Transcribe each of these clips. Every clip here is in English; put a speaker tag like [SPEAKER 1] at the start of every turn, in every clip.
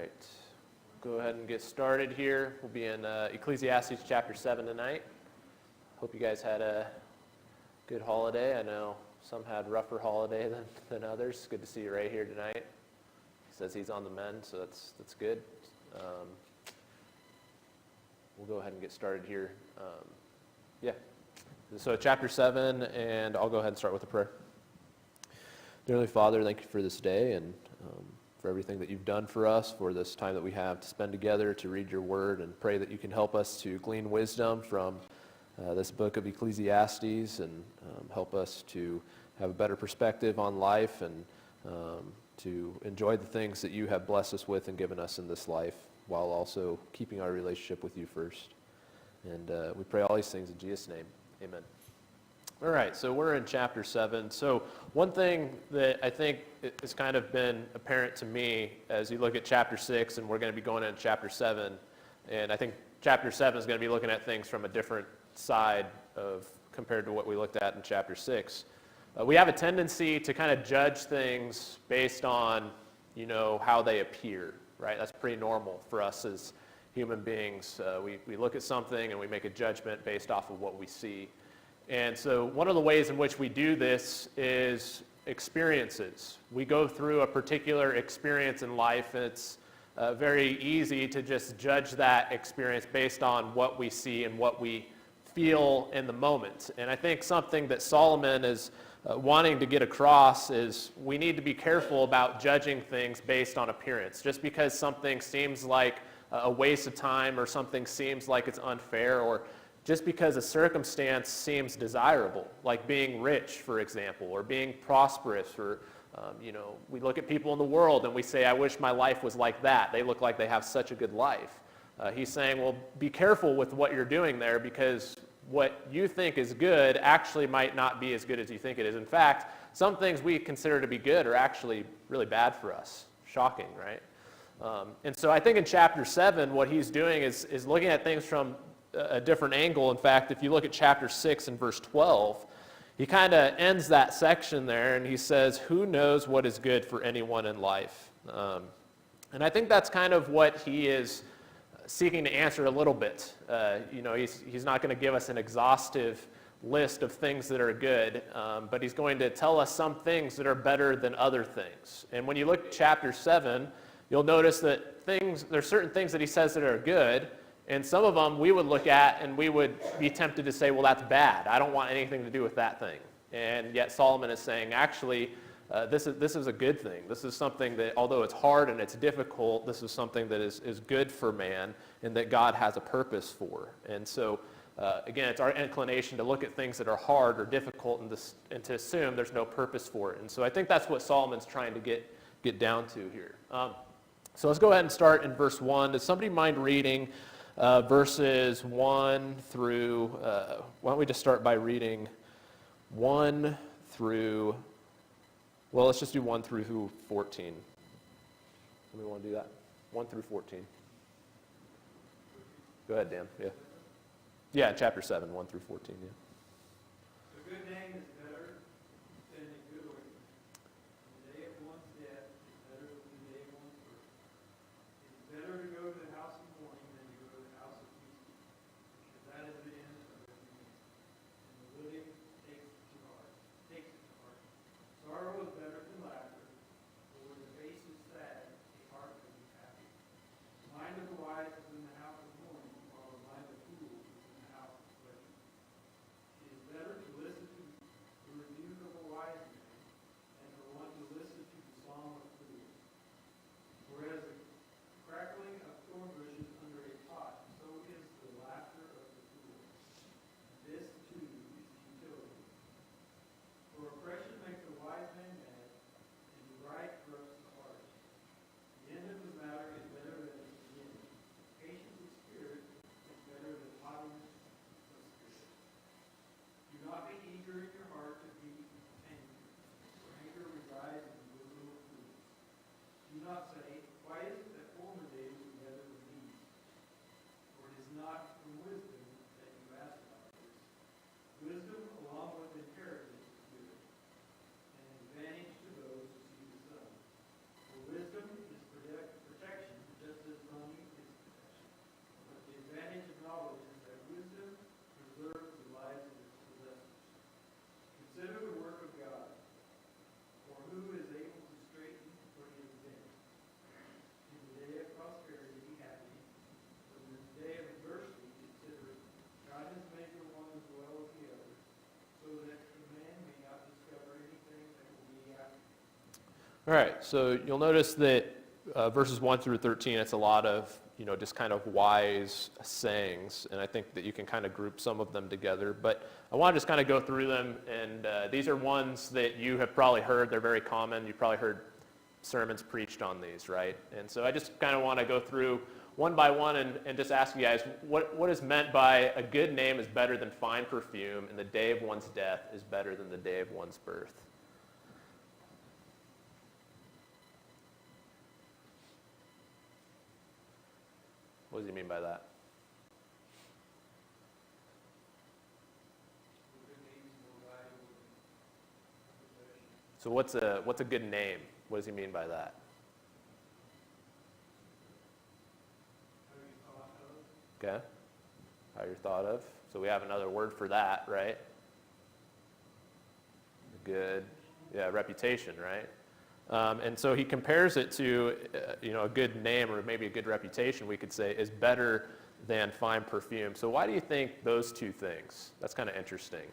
[SPEAKER 1] right. Go ahead and get started here. We'll be in Ecclesiastes Chapter 7 tonight. Hope you guys had a good holiday. I know some had rougher holiday than others. Good to see you right here tonight. He says he's on the mend, so that's good. We'll go ahead and get started here. So Chapter 7, and I'll go ahead and start with a prayer. Dear Heavenly Father, thank you for this day and for everything that you've done for us, for this time that we have to spend together to read your word, and pray that you can help us to glean wisdom from this book of Ecclesiastes and help us to have a better perspective on life and to enjoy the things that you have blessed us with and given us in this life, while also keeping our relationship with you first. And we pray all these things in Jesus' name. Amen. All right, so we're in Chapter 7. So one thing that I think has kind of been apparent to me as you look at Chapter 6, and we're going to be going into Chapter 7, and I think Chapter 7 is going to be looking at things from a different side compared to what we looked at in Chapter 6. We have a tendency to kind of judge things based on, how they appear, right? That's pretty normal for us as human beings. We look at something and we make a judgment based off of what we see. And so one of the ways in which we do this is experiences. We go through a particular experience in life, and it's very easy to just judge that experience based on what we see and what we feel in the moment. And I think something that Solomon is wanting to get across is we need to be careful about judging things based on appearance. Just because something seems like a waste of time, or something seems like it's unfair, or just because a circumstance seems desirable, like being rich, for example, or being prosperous, or, we look at people in the world and we say, I wish my life was like that. They look like they have such a good life. He's saying, well, be careful with what you're doing there, because what you think is good actually might not be as good as you think it is. In fact, some things we consider to be good are actually really bad for us. Shocking, right? And so I think in Chapter 7, what he's doing is looking at things from a different angle. In fact, if you look at Chapter 6 and verse 12, he kind of ends that section there, and he says, who knows what is good for anyone in life? And I think that's kind of what he is seeking to answer a little bit. He's not going to give us an exhaustive list of things that are good, but he's going to tell us some things that are better than other things. And when you look at Chapter 7, you'll notice that there's certain things that he says that are good, and some of them we would look at and we would be tempted to say, well, that's bad. I don't want anything to do with that thing. And yet Solomon is saying, actually, this is a good thing. This is something that, although it's hard and it's difficult, this is something that is good for man and that God has a purpose for. And so, again, it's our inclination to look at things that are hard or difficult and to assume there's no purpose for it. And so I think that's what Solomon's trying to get down to here. So let's go ahead and start in verse 1. Does somebody mind reading verses 1 through, why don't we just start by reading 1 through, well, let's just do 1 through 14. Somebody want to do that? 1 through 14. Go ahead, Dan. Yeah. Yeah, Chapter 7, 1 through 14, yeah.
[SPEAKER 2] A good name is better than a good ornament. The day of one's death is better than the day of one's birth. It is better to go to the house of mourning than to go to the house of feasting, because that is the end of every man. And the living takes it to heart. Sorrow is better than laughter, but when the face is sad, the heart will be happy. The mind of the wise is in the house of mourning, while the mind of fools is in the house of pleasure.
[SPEAKER 1] All right, so you'll notice that verses 1 through 13, it's a lot of, just kind of wise sayings, and I think that you can kind of group some of them together. But I want to just kind of go through them, and these are ones that you have probably heard. They're very common. You've probably heard sermons preached on these, right? And so I just kind of want to go through one by one and just ask you guys, what is meant by a good name is better than fine perfume, and the day of one's death is better than the day of one's birth? What does he mean by that? So what's a good name? What does he mean by that? Okay. How you're thought of. So we have another word for that, right? Good, reputation, right? And so he compares it to, a good name or maybe a good reputation, we could say, is better than fine perfume. So why do you think those two things? That's kind of interesting.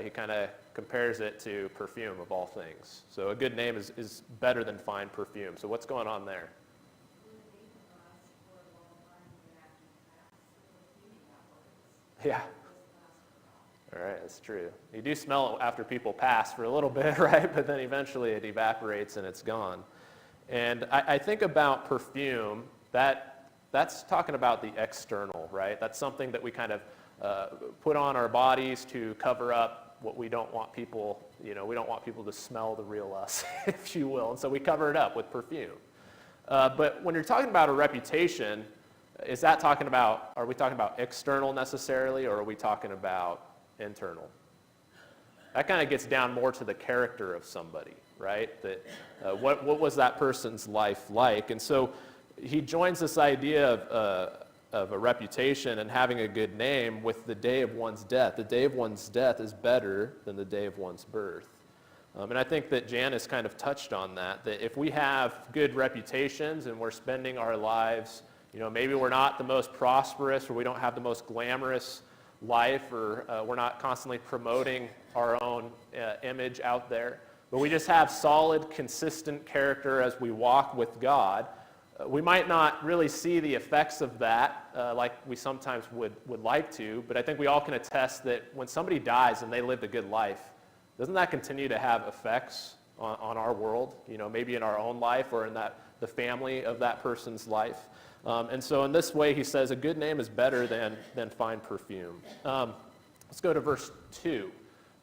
[SPEAKER 1] He kind of compares it to perfume of all things. So a good name is better than fine perfume. So what's going on there? Yeah. All right, that's true. You do smell it after people pass for a little bit, right? But then eventually it evaporates and it's gone. And I think about perfume, that's talking about the external, right? That's something that we kind of put on our bodies to cover up what we don't want people, we don't want people to smell the real us, if you will. And so we cover it up with perfume. But when you're talking about a reputation, are we talking about external necessarily, or are we talking about internal? That kind of gets down more to the character of somebody, right? That what was that person's life like? And so he joins this idea of a reputation and having a good name with the day of one's death. The day of one's death is better than the day of one's birth. And I think that Janice kind of touched on that if we have good reputations and we're spending our lives, maybe we're not the most prosperous or we don't have the most glamorous life, or we're not constantly promoting our own image out there, but we just have solid, consistent character as we walk with God. We might not really see the effects of that like we sometimes would like to, but I think we all can attest that when somebody dies and they lived a good life, doesn't that continue to have effects on our world, maybe in our own life or in the family of that person's life? And so in this way, he says, a good name is better than fine perfume. Let's go to verse 2.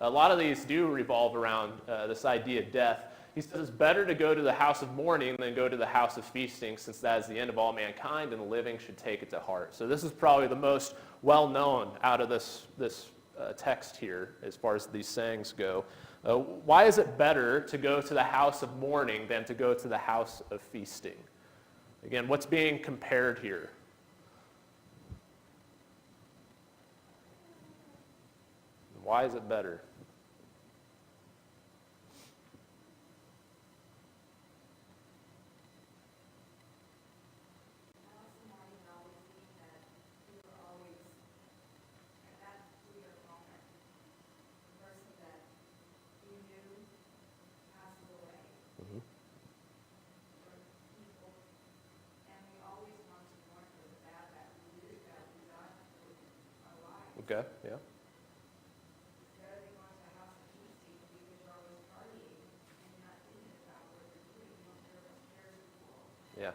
[SPEAKER 1] A lot of these do revolve around this idea of death. He says, it's better to go to the house of mourning than go to the house of feasting, since that is the end of all mankind, and the living should take it to heart. So this is probably the most well-known out of this text here, as far as these sayings go. Why is it better to go to the house of mourning than to go to the house of feasting? Again, what's being compared here? Why is it better? Okay, yeah. Yeah.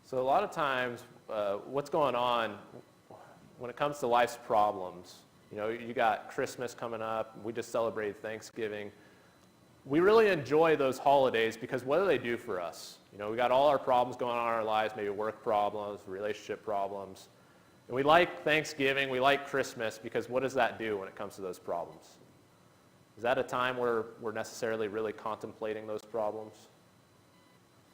[SPEAKER 1] So a lot of times, what's going on when it comes to life's problems, you got Christmas coming up, we just celebrated Thanksgiving. We really enjoy those holidays because what do they do for us? We got all our problems going on in our lives, maybe work problems, relationship problems. And we like Thanksgiving, we like Christmas, because what does that do when it comes to those problems? Is that a time where we're necessarily really contemplating those problems?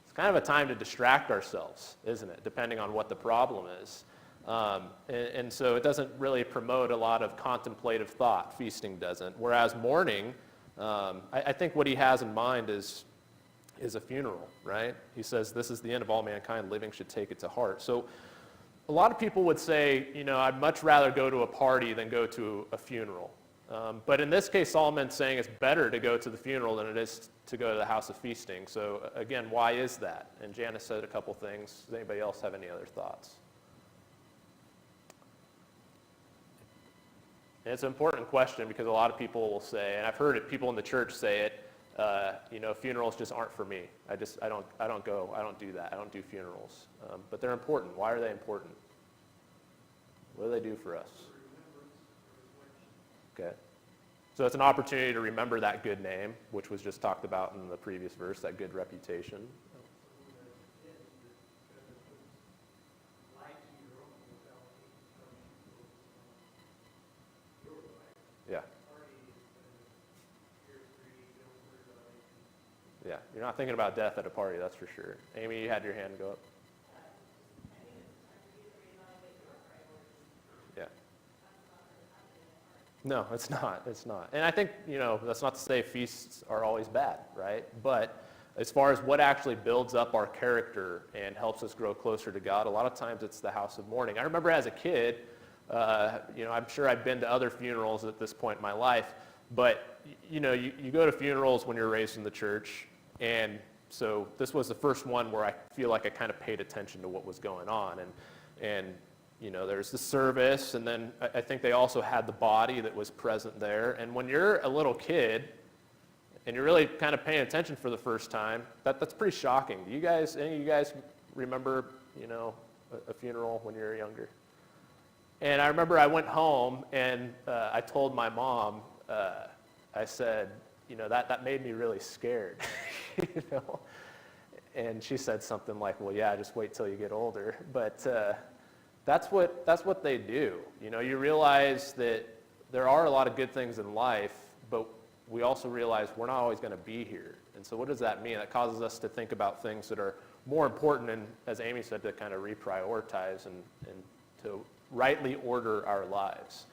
[SPEAKER 1] It's kind of a time to distract ourselves, isn't it, depending on what the problem is. And so it doesn't really promote a lot of contemplative thought. Feasting doesn't. Whereas mourning, I think what he has in mind is a funeral, right? He says, this is the end of all mankind, living should take it to heart. So a lot of people would say, I'd much rather go to a party than go to a funeral. But in this case, Solomon's saying it's better to go to the funeral than it is to go to the house of feasting. So again, why is that? And Janice said a couple things. Does anybody else have any other thoughts? And it's an important question because a lot of people will say, and I've heard it, people in the church say it, funerals just aren't for me. I don't go, I don't do that. I don't do funerals. But they're important. Why are they important? What do they do for us? Okay. So it's an opportunity to remember that good name, which was just talked about in the previous verse, that good reputation. Yeah. Yeah, you're not thinking about death at a party, that's for sure. Amy, you had your hand go up. Yeah. No, it's not. It's not. And I think, that's not to say feasts are always bad, right? But as far as what actually builds up our character and helps us grow closer to God, a lot of times it's the house of mourning. I remember as a kid, I'm sure I've been to other funerals at this point in my life, but, you go to funerals when you're raised in the church, and so this was the first one where I feel like I kind of paid attention to what was going on, and there's the service, and then I think they also had the body that was present there. And when you're a little kid and you're really kind of paying attention for the first time, that's pretty shocking. Do any of you guys remember, a funeral when you were younger? And I remember I went home and I told my mom, I said, that made me really scared, And she said something like, well, yeah, just wait till you get older. But that's what they do. You realize that there are a lot of good things in life, but we also realize we're not always going to be here. And so what does that mean? It causes us to think about things that are more important and, as Amy said, to kind of reprioritize and to rightly order our lives.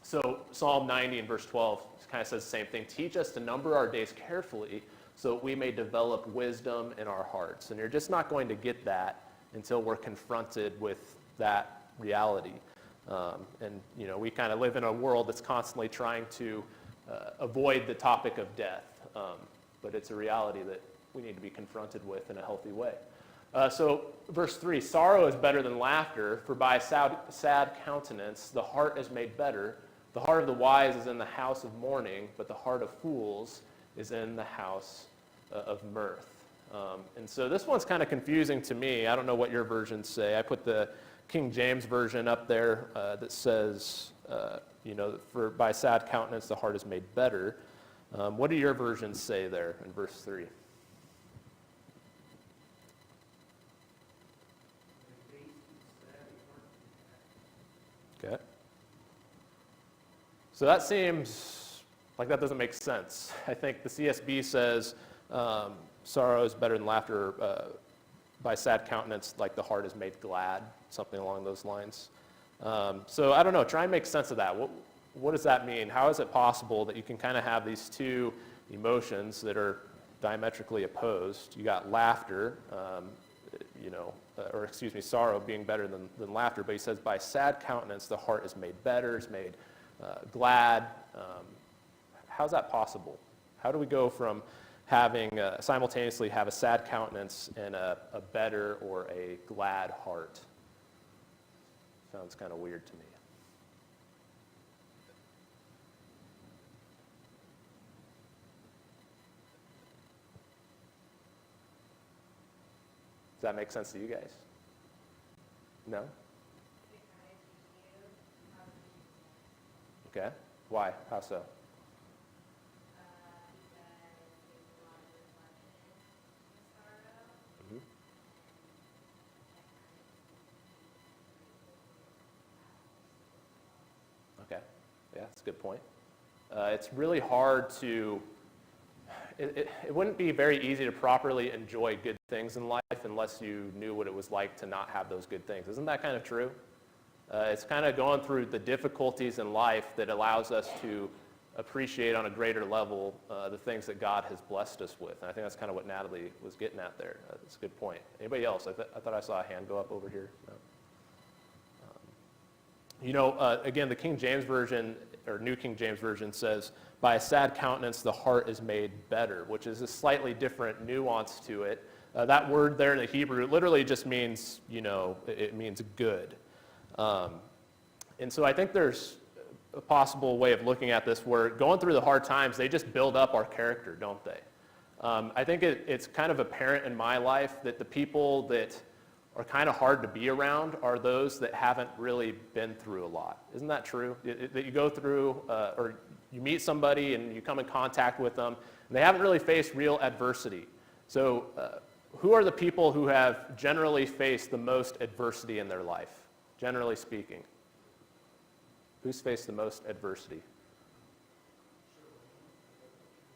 [SPEAKER 1] So Psalm 90 and verse 12 kind of says the same thing. Teach us to number our days carefully so that we may develop wisdom in our hearts. And you're just not going to get that until we're confronted with that reality. We kind of live in a world that's constantly trying to avoid the topic of death. But it's a reality that we need to be confronted with in a healthy way. So verse 3, sorrow is better than laughter, for by sad countenance the heart is made better. The heart of the wise is in the house of mourning, but the heart of fools is in the house of mirth. And so this one's kind of confusing to me. I don't know what your versions say. I put the King James version up there that says, for by sad countenance the heart is made better. What do your versions say there in verse 3? Okay. So that seems like that doesn't make sense. I think the CSB says sorrow is better than laughter, by sad countenance like the heart is made glad, something along those lines. So I don't know, try and make sense of that. What does that mean? How is it possible that you can kind of have these two emotions that are diametrically opposed? You got laughter, sorrow being better than laughter, but he says by sad countenance the heart is made better, is made glad. How's that possible? How do we go from having simultaneously have a sad countenance and a better or a glad heart? Sounds kind of weird to me. Does that make sense to you guys? No? Okay. Why? How so? Mm-hmm. Okay. Yeah, that's a good point. It's really hard to, it wouldn't be very easy to properly enjoy good things in life unless you knew what it was like to not have those good things. Isn't that kind of true? It's kind of going through the difficulties in life that allows us to appreciate on a greater level the things that God has blessed us with. And I think that's kind of what Natalie was getting at there. That's a good point. Anybody else? I thought I saw a hand go up over here. No. Again, the King James Version, or New King James Version says, by a sad countenance the heart is made better, which is a slightly different nuance to it. That word there in the Hebrew literally just means, it means good. And so I think there's a possible way of looking at this where going through the hard times, they just build up our character, don't they? I think it's kind of apparent in my life that the people that are kind of hard to be around are those that haven't really been through a lot. Isn't that true? That you go through, or you meet somebody and you come in contact with them, and they haven't really faced real adversity. So who are the people who have generally faced the most adversity in their life, generally speaking? Who's faced the most adversity?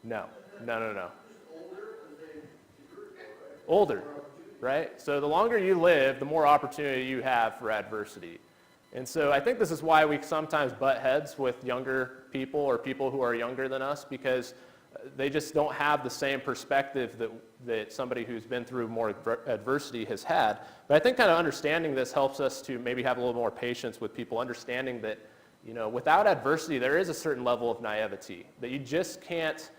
[SPEAKER 1] No. Older, right? So the longer you live, the more opportunity you have for adversity. And so I think this is why we sometimes butt heads with younger people or people who are younger than us, because they just don't have the same perspective that somebody who's been through more adversity has had. But I think kind of understanding this helps us to maybe have a little more patience with people, understanding that without adversity, there is a certain level of naivety, that you just can't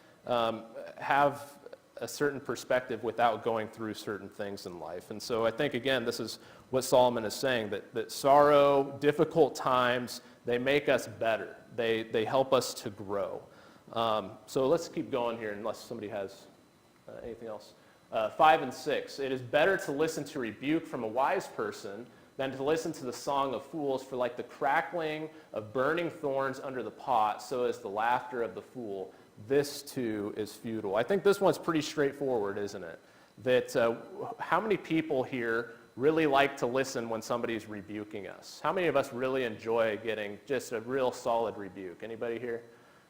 [SPEAKER 1] have a certain perspective without going through certain things in life. And so I think, again, this is what Solomon is saying, that sorrow, difficult times, they make us better. They help us to grow. So let's keep going here unless somebody has anything else. 5 and 6, it is better to listen to rebuke from a wise person than to listen to the song of fools, for like the crackling of burning thorns under the pot, so is the laughter of the fool. This too is futile. I think this one's pretty straightforward, isn't it? That how many people here really like to listen when somebody's rebuking us? How many of us really enjoy getting just a real solid rebuke? Anybody here?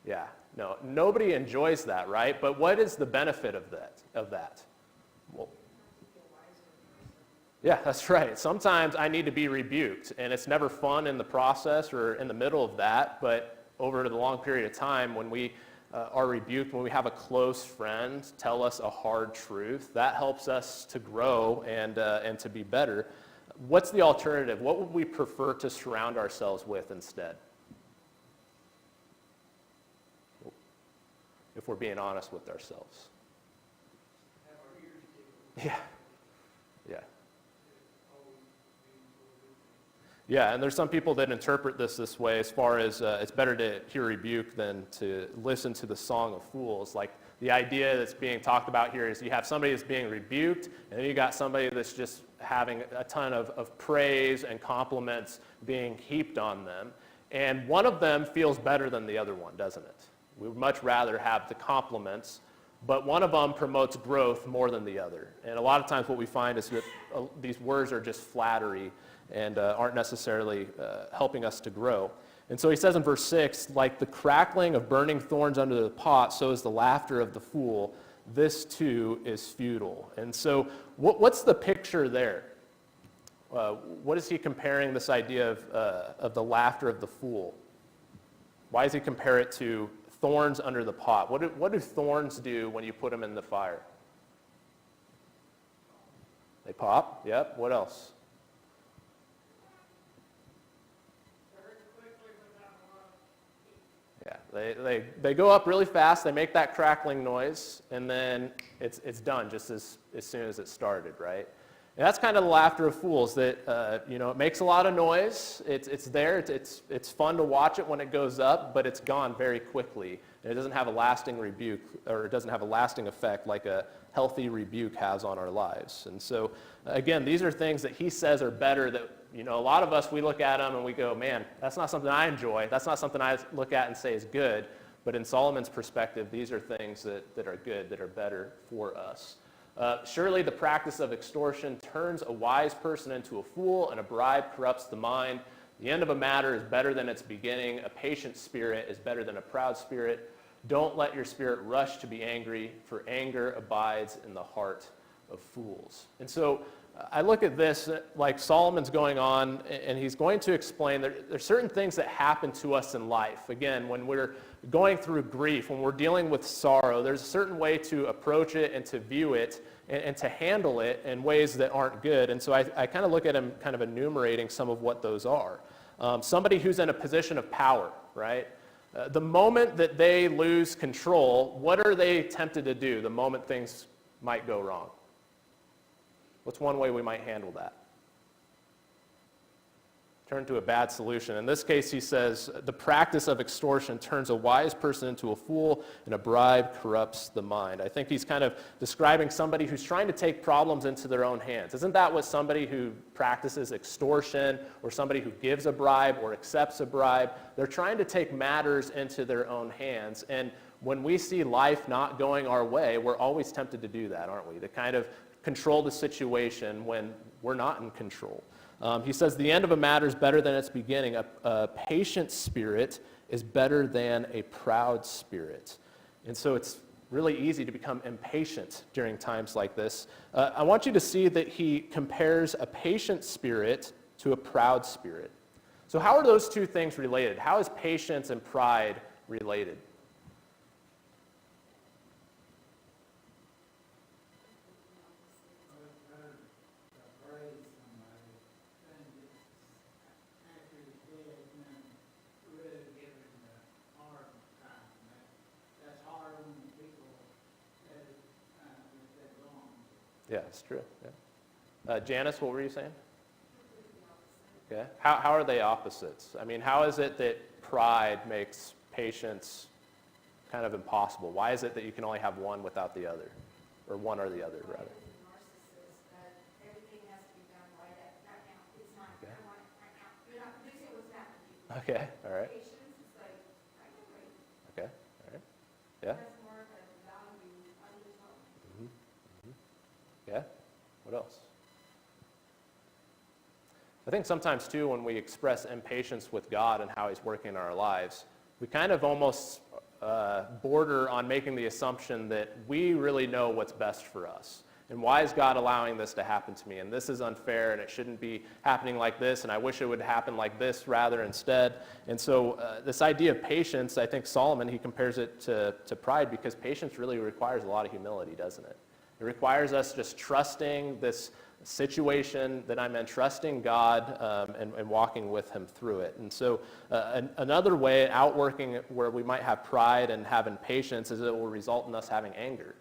[SPEAKER 1] Yeah. No, nobody enjoys that, right? But what is the benefit of that? Well, yeah, that's right. Sometimes I need to be rebuked, and it's never fun in the process or in the middle of that, but over the long period of time, when we are rebuked, when we have a close friend tell us a hard truth, that helps us to grow and to be better. What's the alternative? What would we prefer to surround ourselves with instead? If we're being honest with ourselves. Yeah. Yeah, and there's some people that interpret this way as far as it's better to hear rebuke than to listen to the song of fools. Like the idea that's being talked about here is you have somebody that's being rebuked, and then you got somebody that's just having a ton of praise and compliments being heaped on them. And one of them feels better than the other one, doesn't it? We would much rather have the compliments, but one of them promotes growth more than the other. And a lot of times what we find is that these words are just flattery and aren't necessarily helping us to grow. And so he says in verse 6, like the crackling of burning thorns under the pot, so is the laughter of the fool. This too is futile. And so what's the picture there? What is he comparing this idea of the laughter of the fool? Why does he compare it to thorns under the pot? What do thorns do when you put them in the fire? They pop. Yep. What else? Yeah. They go up really fast. They make that crackling noise, and then it's done just as soon as it started, right? And that's kind of the laughter of fools. That it makes a lot of noise. It's there. It's fun to watch it when it goes up, but it's gone very quickly. And it doesn't have a lasting rebuke, or it doesn't have a lasting effect like a healthy rebuke has on our lives. And so, again, these are things that he says are better. That a lot of us, we look at them and we go, man, that's not something I enjoy. That's not something I look at and say is good. But in Solomon's perspective, these are things that are good, that are better for us. Surely the practice of extortion turns a wise person into a fool, and a bribe corrupts the mind. The end of a matter is better than its beginning. A patient spirit is better than a proud spirit. Don't let your spirit rush to be angry, for anger abides in the heart of fools. And so I look at this like Solomon's going on, and he's going to explain there's certain things that happen to us in life. Again, when we're going through grief, when we're dealing with sorrow, there's a certain way to approach it and to view it and to handle it in ways that aren't good. And so I kind of look at him kind of enumerating some of what those are. Somebody who's in a position of power, right? The moment that they lose control, what are they tempted to do the moment things might go wrong? What's one way we might handle that? Turn to a bad solution. In this case, he says, the practice of extortion turns a wise person into a fool, and a bribe corrupts the mind. I think he's kind of describing somebody who's trying to take problems into their own hands. Isn't that what somebody who practices extortion, or somebody who gives a bribe or accepts a bribe, they're trying to take matters into their own hands. And when we see life not going our way, we're always tempted to do that, aren't we? To kind of control the situation when we're not in control. He says, the end of a matter is better than its beginning. A patient spirit is better than a proud spirit. And so it's really easy to become impatient during times like this. I want you to see that he compares a patient spirit to a proud spirit. So how are those two things related? How is patience and pride related? Yeah, it's true. Yeah. Janice, what were you saying? Okay. How are they opposites? I mean, how is it that pride makes patience kind of impossible? Why is it that you can only have one without the other? Or one or the other, rather? Okay, all right. Okay, all right. Yeah? Yeah? What else? I think sometimes, too, when we express impatience with God and how he's working in our lives, we kind of almost border on making the assumption that we really know what's best for us. And why is God allowing this to happen to me? And this is unfair, and it shouldn't be happening like this, and I wish it would happen like this rather instead. And so this idea of patience, I think Solomon, he compares it to pride, because patience really requires a lot of humility, doesn't it? It requires us just trusting this situation that I'm in, trusting God and walking with him through it. And so another way, outworking where we might have pride and have impatience, is it will result in us having anger.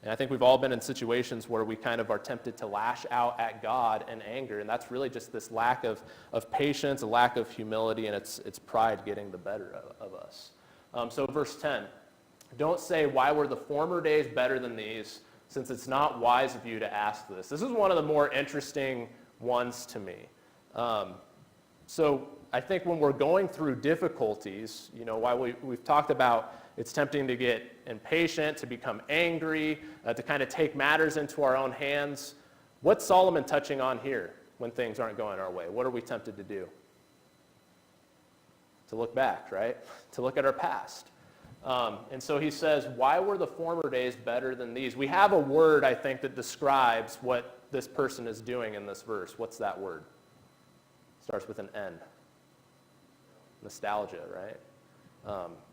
[SPEAKER 1] And I think we've all been in situations where we kind of are tempted to lash out at God in anger, and that's really just this lack of patience, a lack of humility, and it's pride getting the better of us. So verse 10, don't say, why were the former days better than these, since it's not wise of you to ask this. This is one of the more interesting ones to me. So I think when we're going through difficulties, while we've talked about it's tempting to get impatient, to become angry, to kind of take matters into our own hands, what's Solomon touching on here when things aren't going our way? What are we tempted to do? To look back, right? To look at our past. And so he says, why were the former days better than these? We have a word, I think, that describes what this person is doing in this verse. What's that word? Starts with an N. Nostalgia, right?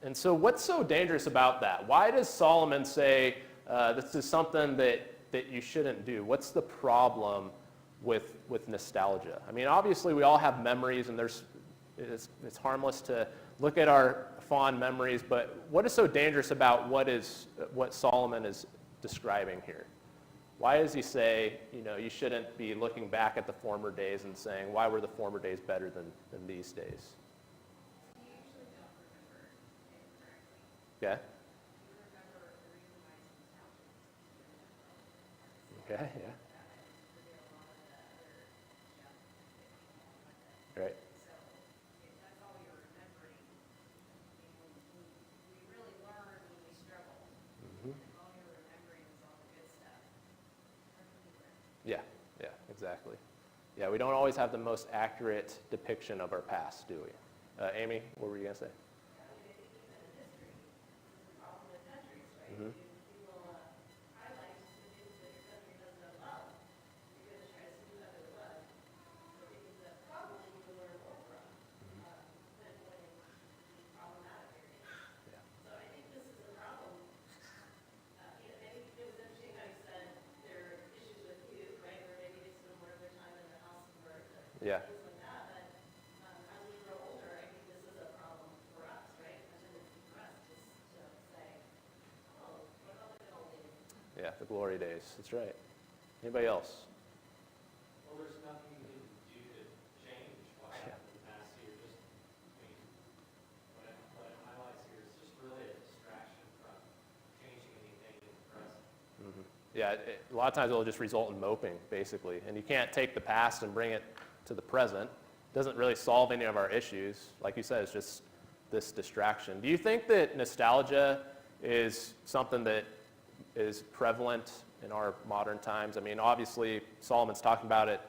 [SPEAKER 1] And so what's so dangerous about that? Why does Solomon say this is something that you shouldn't do? What's the problem with nostalgia? I mean, obviously we all have memories, and it's harmless to look at our fond memories, but what is so dangerous about what Solomon is describing here? Why does he say, you shouldn't be looking back at the former days and saying, why were the former days better than these days?
[SPEAKER 3] You usually don't remember incorrectly.
[SPEAKER 1] Okay.
[SPEAKER 3] You remember the reason why it's nostalgic.
[SPEAKER 1] Okay, yeah. Right.
[SPEAKER 3] So that's all you're remembering. We really learn when we struggle.
[SPEAKER 1] Mm-hmm.
[SPEAKER 3] And all you're remembering is all the good stuff.
[SPEAKER 1] Yeah, exactly. Yeah, we don't always have the most accurate depiction of our past, do we? Amy, what were you going to say? Mm-hmm. Yeah. the glory days. That's right. Anybody else?
[SPEAKER 4] Well, there's nothing you can do to change what happened in the past year. Just, what it highlights here is just really a distraction from changing anything in the present.
[SPEAKER 1] Mm-hmm. Yeah, a lot of times it'll just result in moping, basically. And you can't take the past and bring it to the present. It doesn't really solve any of our issues. Like you said, it's just this distraction. Do you think that nostalgia is something that is prevalent in our modern times? I mean, obviously, Solomon's talking about it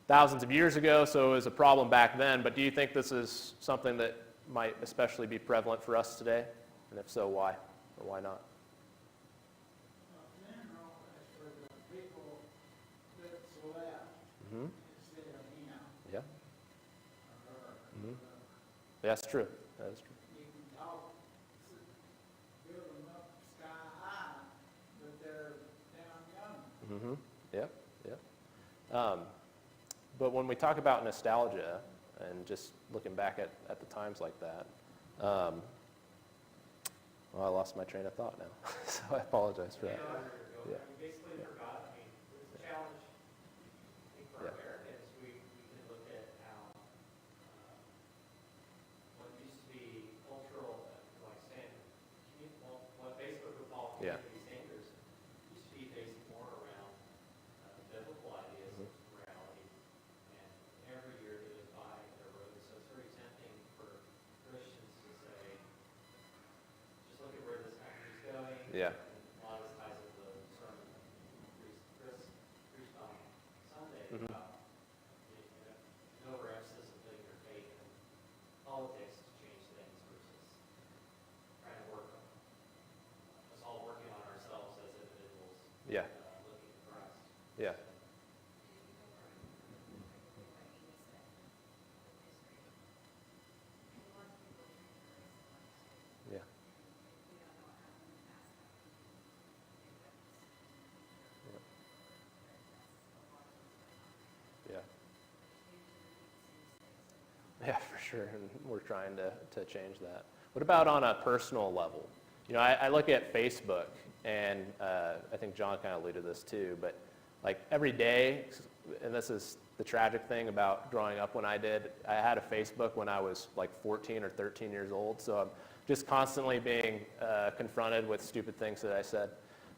[SPEAKER 1] thousands of years ago, so it was a problem back then. But do you think this is something that might especially be prevalent for us today? And if so, why? Or why not? Mm-hmm. Yeah. Mm-hmm. That's true. That is true.
[SPEAKER 2] You can talk, build them up sky high, but they're down young.
[SPEAKER 1] Mm-hmm. Yep. Yep. But when we talk about nostalgia and just looking back at the times like that, well, I lost my train of thought now, so I apologize for that. Yeah.
[SPEAKER 4] Basically, for God, it's a challenge. I think for Americans, we can look at how what used to be cultural, like saying, what Facebook would call community standards, used to be based more around biblical ideas of morality. And every year that goes by, they're eroded. So it's very tempting for Christians to say, just look at where this country's going.
[SPEAKER 1] Yeah.
[SPEAKER 4] A lot of this ties into the sermon Chris preached on Sunday
[SPEAKER 1] Mm-hmm.
[SPEAKER 4] about an overemphasis of putting your faith in politics to change things versus trying to work on us all working on ourselves as individuals,
[SPEAKER 1] Yeah.
[SPEAKER 4] looking to Christ.
[SPEAKER 1] Yeah. Yeah. Yeah. Yeah, for sure. And we're trying to change that. What about on a personal level? You know, I look at Facebook, and I think John kind of alluded to this too, but like every day, and this is the tragic thing about growing up when I had a Facebook when I was like 14 or 13 years old, so I'm just constantly being confronted with stupid things that I said.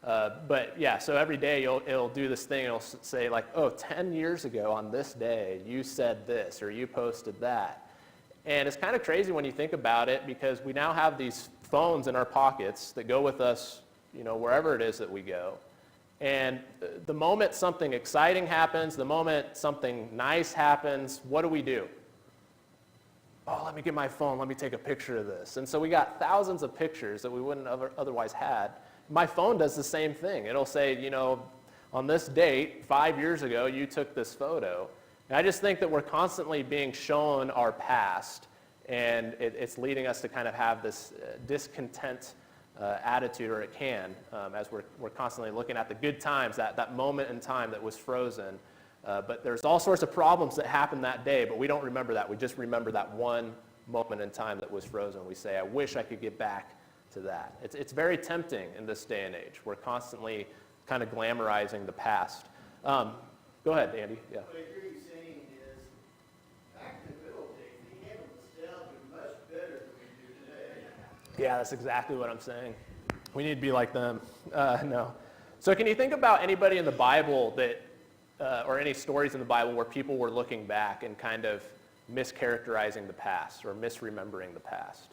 [SPEAKER 1] But yeah, so every day it'll do this thing, it'll say like, oh, 10 years ago on this day, you said this, or you posted that. And it's kind of crazy when you think about it, because we now have these phones in our pockets that go with us, you know, wherever it is that we go. And the moment something exciting happens, the moment something nice happens, what do? Oh, let me get my phone, let me take a picture of this. And so we got thousands of pictures that we wouldn't have otherwise had. My phone does the same thing. It'll say, you know, on this date, 5 years ago, you took this photo. And I just think that we're constantly being shown our past, and it's leading us to kind of have this discontent attitude, or it can, as we're constantly looking at the good times, that moment in time that was frozen. But there's all sorts of problems that happened that day, but we don't remember that. We just remember that one moment in time that was frozen. We say, I wish I could get back to that. It's very tempting in this day and age. We're constantly kind of glamorizing the past. Go ahead, Andy. Yeah.
[SPEAKER 2] What I hear you saying is, back in the good old days, they handled nostalgia much better than we do today.
[SPEAKER 1] Yeah, that's exactly what I'm saying. We need to be like them. No. So can you think about anybody in the Bible that, or any stories in the Bible where people were looking back and kind of mischaracterizing the past or misremembering the past?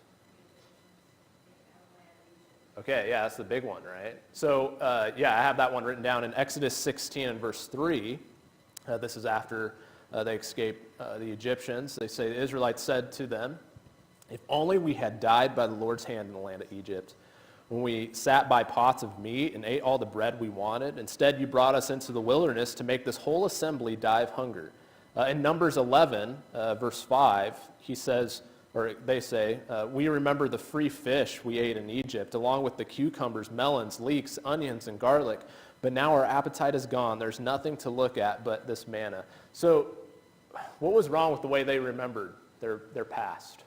[SPEAKER 1] Okay, yeah, that's the big one, right? So, yeah, I have that one written down in Exodus 16 and verse 3. This is after they escape the Egyptians. They say, the Israelites said to them, if only we had died by the Lord's hand in the land of Egypt, when we sat by pots of meat and ate all the bread we wanted. Instead, you brought us into the wilderness to make this whole assembly die of hunger. In Numbers 11, verse 5, he says, or they say, we remember the free fish we ate in Egypt, along with the cucumbers, melons, leeks, onions, and garlic. But now our appetite is gone. There's nothing to look at but this manna. So what was wrong with the way they remembered their past?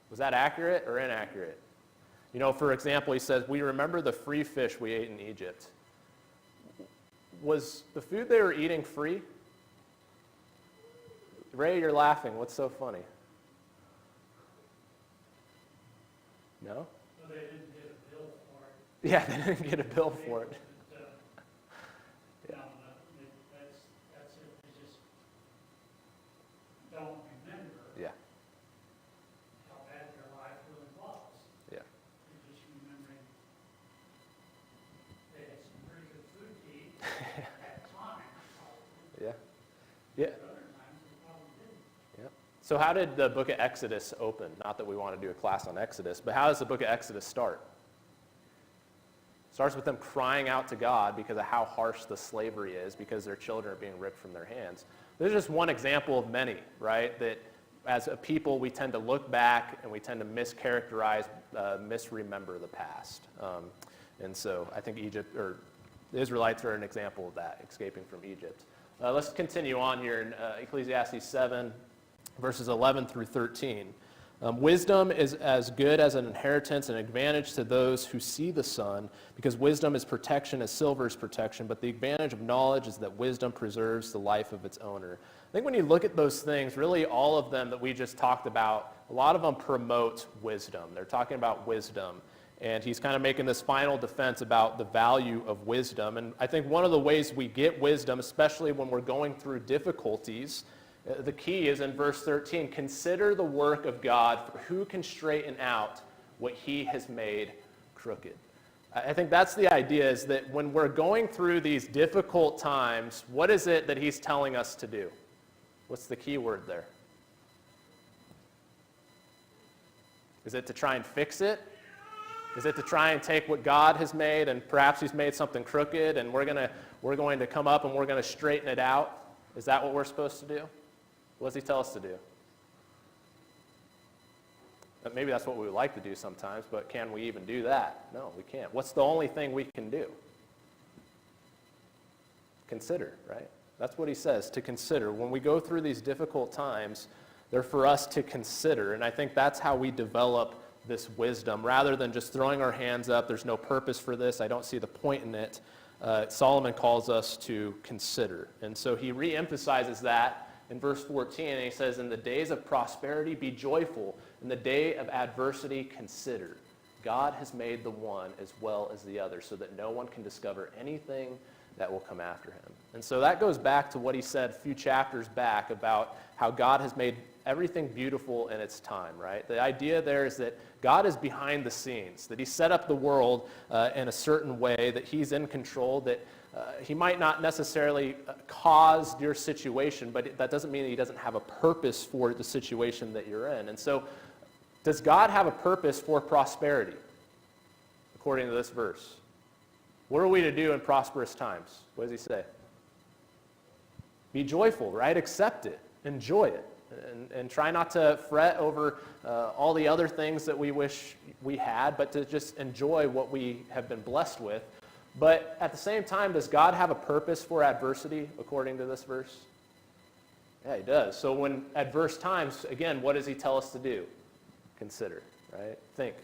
[SPEAKER 1] Was that accurate or inaccurate? You know, for example, he says, we remember the free fish we ate in Egypt. Was the food they were eating free? Ray, you're laughing. What's so funny? No?
[SPEAKER 2] Well, they didn't get a bill for it.
[SPEAKER 1] Yeah, they didn't get a bill for it.
[SPEAKER 2] No, that's it, they just don't remember
[SPEAKER 1] Yeah,
[SPEAKER 2] how bad their life really was.
[SPEAKER 1] yeah,
[SPEAKER 2] They're just remembering they had some pretty good food to eat at the time, probably.
[SPEAKER 1] yeah, yeah.
[SPEAKER 2] But other times, they probably didn't.
[SPEAKER 1] Yep. So how did the book of Exodus open? Not that we want to do a class on Exodus, but how does the book of Exodus start? It starts with them crying out to God because of how harsh the slavery is, because their children are being ripped from their hands. This is just one example of many, right? That as a people, we tend to look back and we tend to mischaracterize, misremember the past. And so I think the Israelites are an example of that, escaping from Egypt. Let's continue on here in Ecclesiastes 7, verses 11 through 13. Wisdom is as good as an inheritance and advantage to those who see the sun, because wisdom is protection as silver is protection, but the advantage of knowledge is that wisdom preserves the life of its owner. I think when you look at those things, really all of them that we just talked about, a lot of them promote wisdom. They're talking about wisdom. And he's kind of making this final defense about the value of wisdom. And I think one of the ways we get wisdom, especially when we're going through difficulties, the key is in verse 13, consider the work of God, for who can straighten out what he has made crooked. I think that's the idea, is that when we're going through these difficult times, what is it that he's telling us to do? What's the key word there? Is it to try and fix it? Is it to try and take what God has made, and perhaps he's made something crooked, and we're going to come up and we're going to straighten it out? Is that what we're supposed to do? What does he tell us to do? Maybe that's what we would like to do sometimes, but can we even do that? No, we can't. What's the only thing we can do? Consider, right? That's what he says, to consider. When we go through these difficult times, they're for us to consider, and I think that's how we develop this wisdom. Rather than just throwing our hands up, there's no purpose for this, I don't see the point in it, Solomon calls us to consider. And so he re-emphasizes that in verse 14, and he says, in the days of prosperity, be joyful. In the day of adversity, consider. God has made the one as well as the other, so that no one can discover anything that will come after him. And so that goes back to what he said a few chapters back about how God has made everything beautiful in its time, right? The idea there is that God is behind the scenes, that he set up the world in a certain way, that he's in control, that he might not necessarily cause your situation, but that doesn't mean that he doesn't have a purpose for the situation that you're in. And so, does God have a purpose for prosperity, according to this verse? What are we to do in prosperous times? What does he say? Be joyful, right? Accept it. Enjoy it. And try not to fret over all the other things that we wish we had, but to just enjoy what we have been blessed with. But at the same time, does God have a purpose for adversity, according to this verse? Yeah, he does. So when adverse times, again, what does he tell us to do? Consider, right? Think.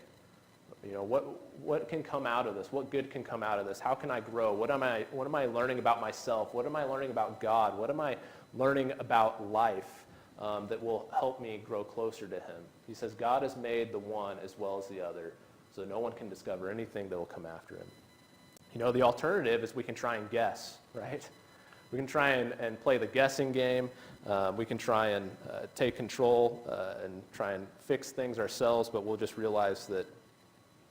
[SPEAKER 1] You know, what can come out of this? What good can come out of this? How can I grow? What am I learning about myself? What am I learning about God? What am I learning about life that will help me grow closer to him? He says God has made the one as well as the other, so no one can discover anything that will come after him. You know, the alternative is we can try and guess, right? We can try and play the guessing game. We can try and take control and try and fix things ourselves, but we'll just realize that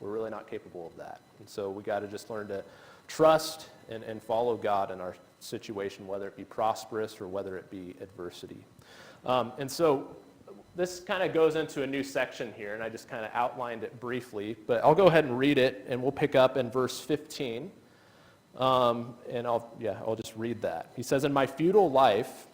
[SPEAKER 1] we're really not capable of that. And so we got to just learn to trust and follow God in our situation, whether it be prosperous or whether it be adversity. And so this kind of goes into a new section here, and I just kind of outlined it briefly, but I'll go ahead and read it, and we'll pick up in verse 15. And I'll just read that. He says, in my feudal life,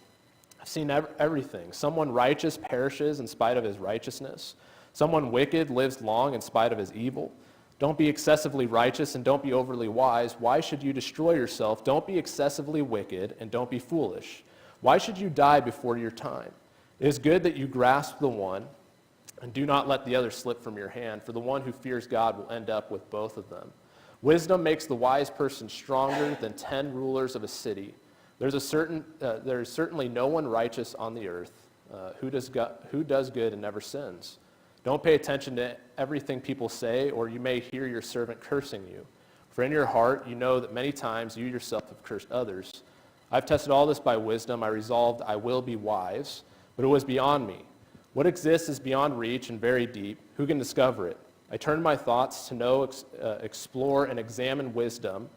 [SPEAKER 1] I've seen everything. Someone righteous perishes in spite of his righteousness. Someone wicked lives long in spite of his evil. Don't be excessively righteous and don't be overly wise. Why should you destroy yourself? Don't be excessively wicked and don't be foolish. Why should you die before your time? It is good that you grasp the one and do not let the other slip from your hand, for the one who fears God will end up with both of them. Wisdom makes the wise person stronger than 10 rulers of a city. There is certainly no one righteous on the earth who does good and never sins. Don't pay attention to everything people say, or you may hear your servant cursing you. For in your heart you know that many times you yourself have cursed others. I've tested all this by wisdom. I resolved I will be wise, but it was beyond me. What exists is beyond reach and very deep. Who can discover it? I turned my thoughts to know, explore, and examine wisdom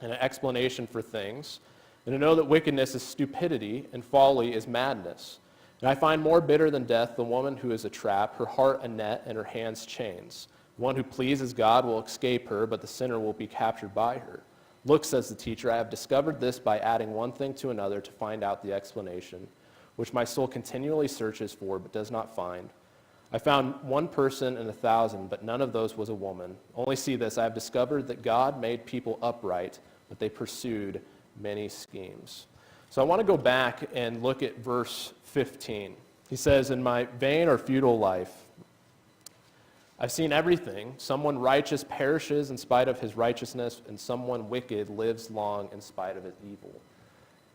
[SPEAKER 1] and an explanation for things, and to know that wickedness is stupidity and folly is madness. And I find more bitter than death the woman who is a trap, her heart a net, and her hands chains. The one who pleases God will escape her, but the sinner will be captured by her. Look, says the teacher, I have discovered this by adding one thing to another to find out the explanation, which my soul continually searches for but does not find. I found one person in 1,000, but none of those was a woman. Only see this, I have discovered that God made people upright, but they pursued many schemes. So I want to go back and look at verse 15. He says, in my vain or futile life, I've seen everything. Someone righteous perishes in spite of his righteousness, and someone wicked lives long in spite of his evil.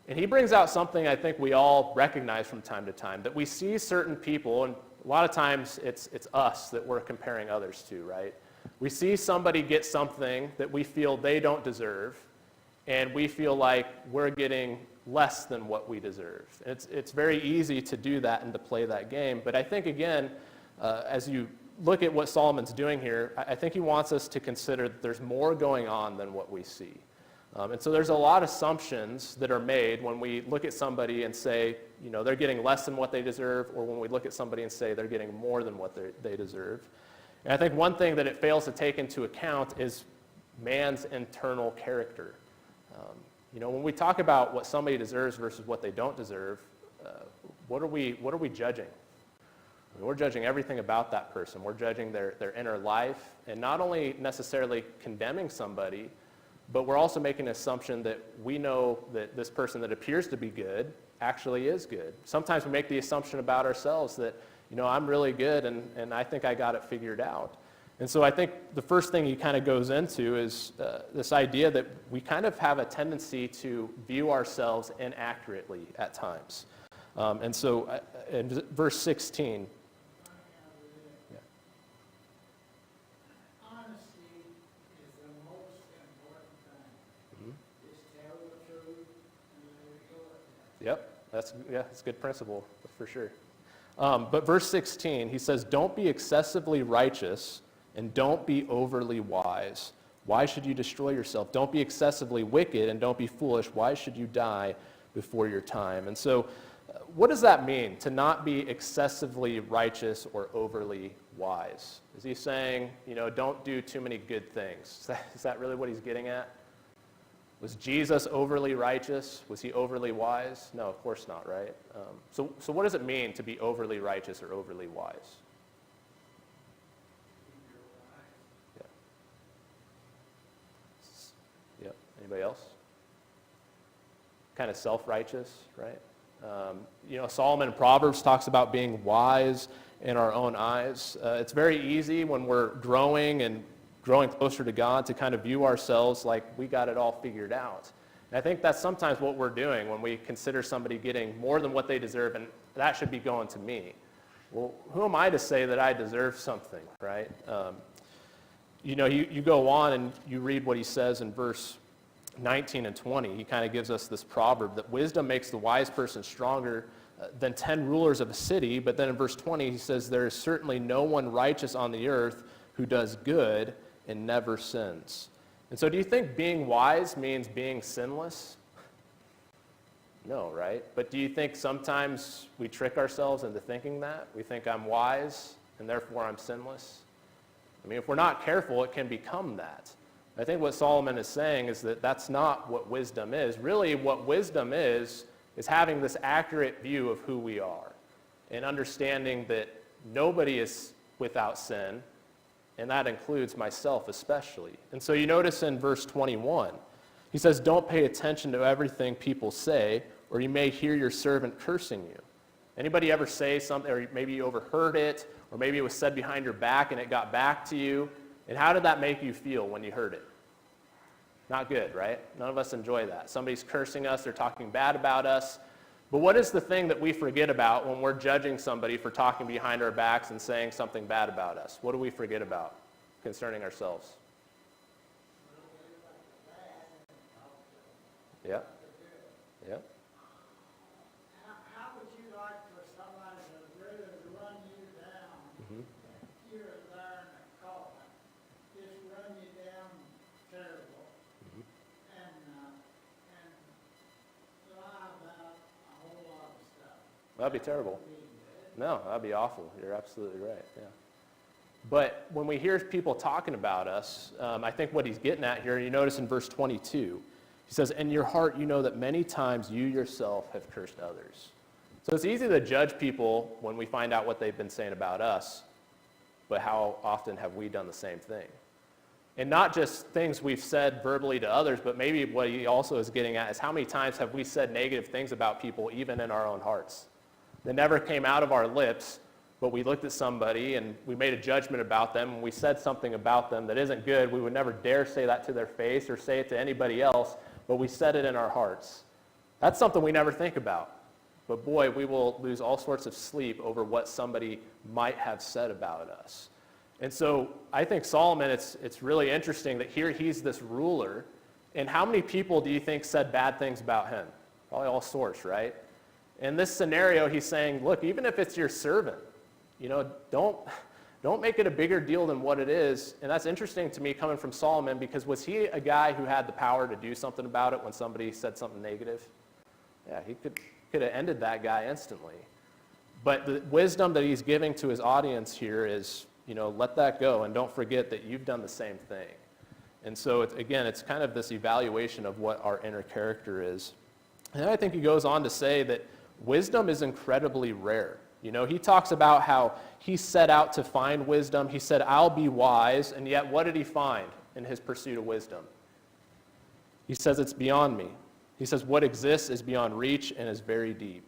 [SPEAKER 1] And he brings out something I think we all recognize from time to time, that we see certain people, and a lot of times it's us that we're comparing others to, right? We see somebody get something that we feel they don't deserve, and we feel like we're getting less than what we deserve. It's very easy to do that and to play that game. But I think, again, as you look at what Solomon's doing here, I think he wants us to consider that there's more going on than what we see. And so there's a lot of assumptions that are made when we look at somebody and say, you know, they're getting less than what they deserve, or when we look at somebody and say they're getting more than what they deserve. And I think one thing that it fails to take into account is man's internal character. You know, when we talk about what somebody deserves versus what they don't deserve, what are we judging? I mean, we're judging everything about that person. We're judging their inner life, and not only necessarily condemning somebody, but we're also making an assumption that we know that this person that appears to be good actually is good. Sometimes we make the assumption about ourselves that, you know, I'm really good and I think I got it figured out. And so I think the first thing he kind of goes into is this idea that we kind of have a tendency to view ourselves inaccurately at times. And so in verse 16, yeah.
[SPEAKER 2] Honesty is the most important thing.
[SPEAKER 1] Mhm.
[SPEAKER 2] Just tell the truth and let it go at that.
[SPEAKER 1] Yep, that's a good principle for sure. But verse 16, he says, don't be excessively righteous and don't be overly wise. Why should you destroy yourself? Don't be excessively wicked and don't be foolish. Why should you die before your time? And so what does that mean, to not be excessively righteous or overly wise? Is he saying, you know, don't do too many good things? Is that really what he's getting at? Was Jesus overly righteous? Was he overly wise? No, of course not, right? So what does it mean to be overly righteous or overly wise? Yeah. Yep. Anybody else? Kind of self-righteous, right? You know, Solomon in Proverbs talks about being wise in our own eyes. It's very easy when we're growing closer to God to kind of view ourselves like we got it all figured out. And I think that's sometimes what we're doing when we consider somebody getting more than what they deserve, and that should be going to me. Well, who am I to say that I deserve something, right? You know, you go on and you read what he says in verse 19 and 20. He kind of gives us this proverb that wisdom makes the wise person stronger than 10 rulers of a city. But then in verse 20, he says, there is certainly no one righteous on the earth who does good and never sins. And so do you think being wise means being sinless? No, right? But do you think sometimes we trick ourselves into thinking that? We think I'm wise and therefore I'm sinless? I mean, if we're not careful, it can become that. I think what Solomon is saying is that that's not what wisdom is. Really, what wisdom is having this accurate view of who we are and understanding that nobody is without sin, and that includes myself especially. And so you notice in verse 21, he says, don't pay attention to everything people say, or you may hear your servant cursing you. Anybody ever say something, or maybe you overheard it, Or maybe it was said behind your back and it got back to you. And how did that make you feel when you heard it? Not good, right? None of us enjoy that. Somebody's cursing us, they're talking bad about us. But what is the thing that we forget about when we're judging somebody for talking behind our backs and saying something bad about us? What do we forget about concerning ourselves? Yeah. Yeah.
[SPEAKER 5] How would you like for somebody to really run you down here and there in the coffin? Just run you down terrible and lie about a whole lot of stuff.
[SPEAKER 1] That'd be terrible. No, that'd be awful. You're absolutely right. Yeah. But when we hear people talking about us, I think what he's getting at here, you notice in verse 22, he says, in your heart you know that many times you yourself have cursed others. So it's easy to judge people when we find out what they've been saying about us, but how often have we done the same thing? And not just things we've said verbally to others, but maybe what he also is getting at is how many times have we said negative things about people even in our own hearts? They never came out of our lips, but we looked at somebody and we made a judgment about them and we said something about them that isn't good. We would never dare say that to their face or say it to anybody else, but we said it in our hearts. That's something we never think about. But boy, we will lose all sorts of sleep over what somebody might have said about us. And so I think Solomon, it's really interesting that here he's this ruler, and how many people do you think said bad things about him? Probably all sorts, right? In this scenario, he's saying, look, even if it's your servant, don't make it a bigger deal than what it is. And that's interesting to me coming from Solomon, because was he a guy who had the power to do something about it when somebody said something negative? Yeah, he could have ended that guy instantly. But the wisdom that he's giving to his audience here is, let that go and don't forget that you've done the same thing. And so, it's kind of this evaluation of what our inner character is. And I think he goes on to say that wisdom is incredibly rare. He talks about how he set out to find wisdom. He said, I'll be wise. And yet, what did he find in his pursuit of wisdom? He says, it's beyond me. He says, what exists is beyond reach and is very deep.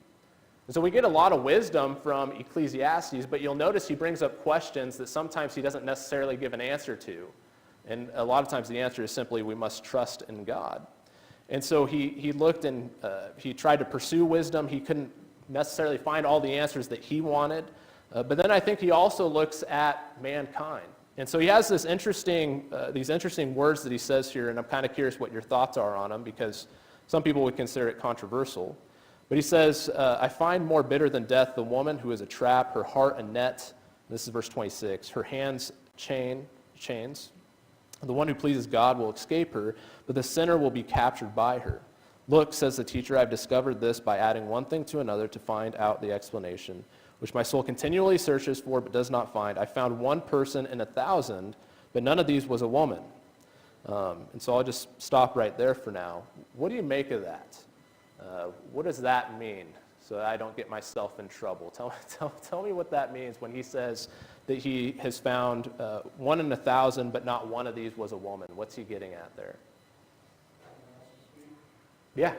[SPEAKER 1] And so we get a lot of wisdom from Ecclesiastes, but you'll notice he brings up questions that sometimes he doesn't necessarily give an answer to. And a lot of times the answer is simply, we must trust in God. And so he looked and he tried to pursue wisdom. He couldn't necessarily find all the answers that he wanted. But then I think he also looks at mankind. And so he has these interesting words that he says here, and I'm kind of curious what your thoughts are on them, because some people would consider it controversial. But he says, I find more bitter than death the woman who is a trap, her heart a net. This is verse 26. Her hands chains. The one who pleases God will escape her, but the sinner will be captured by her. Look, says the teacher, I've discovered this by adding one thing to another to find out the explanation, which my soul continually searches for but does not find. I found one person in 1,000, but none of these was a woman. And so I'll just stop right there for now. What do you make of that? What does that mean, so that I don't get myself in trouble? Tell me what that means when he says that he has found 1 in 1,000, but not one of these was a woman. What's he getting at there? Yeah.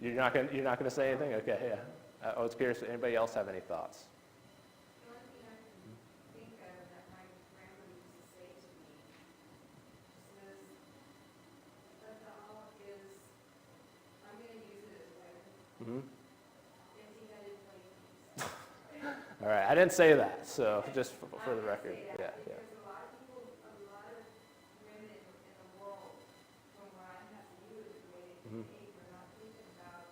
[SPEAKER 1] You're not going to say anything? Okay, yeah. I was curious, anybody else have any thoughts?
[SPEAKER 3] The only thing I can think of that my grandma used to say to me, she says, a doll is, I'm going to use it as a weapon, empty-headed playthings.
[SPEAKER 1] All right, I didn't say that, so just for the record. Yeah.
[SPEAKER 3] Because a lot of people, a lot of women in the world, from what I have to do with the way they behave, are not thinking about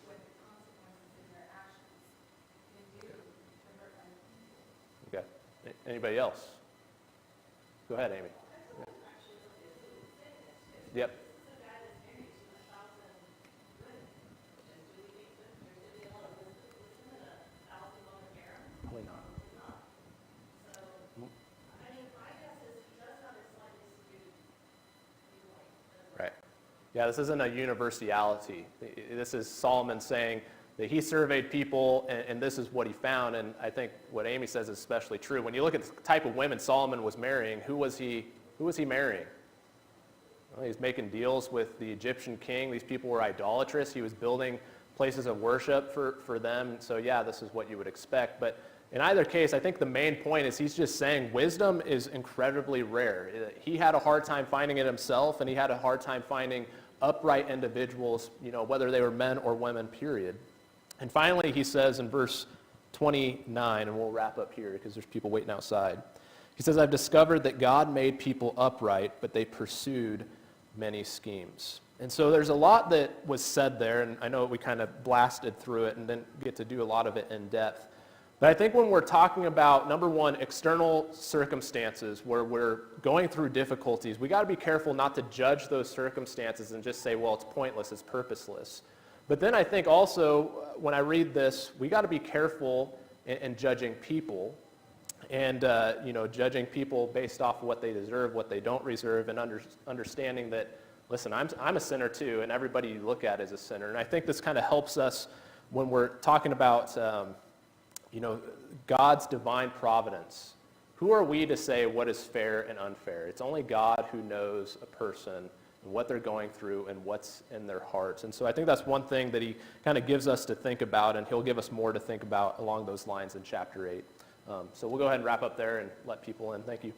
[SPEAKER 3] what the consequences in their actions can do to hurt other people.
[SPEAKER 1] Okay. Anybody else? Go ahead, Amy. Yep. Probably not. Right. Yeah, this isn't a universality. This is Solomon saying that he surveyed people, and this is what he found. And I think what Amy says is especially true. When you look at the type of women Solomon was marrying, who was he marrying? Well, he was making deals with the Egyptian king. These people were idolatrous. He was building places of worship for them. So yeah, this is what you would expect. But in either case, I think the main point is he's just saying wisdom is incredibly rare. He had a hard time finding it himself, and he had a hard time finding upright individuals, whether they were men or women, period. And finally, he says in verse 29, and we'll wrap up here because there's people waiting outside. He says, I've discovered that God made people upright, but they pursued many schemes. And so there's a lot that was said there, and I know we kind of blasted through it and didn't get to do a lot of it in depth. But I think when we're talking about, number one, external circumstances where we're going through difficulties, we got to be careful not to judge those circumstances and just say, well, it's pointless, it's purposeless. But then I think also, when I read this, we got to be careful in judging people and, judging people based off of what they deserve, what they don't deserve, and understanding that, listen, I'm a sinner too, and everybody you look at is a sinner. And I think this kind of helps us when we're talking about, God's divine providence. Who are we to say what is fair and unfair? It's only God who knows a person and what they're going through and what's in their hearts. And so I think that's one thing that he kind of gives us to think about, and he'll give us more to think about along those lines in chapter 8. So we'll go ahead and wrap up there and let people in. Thank you.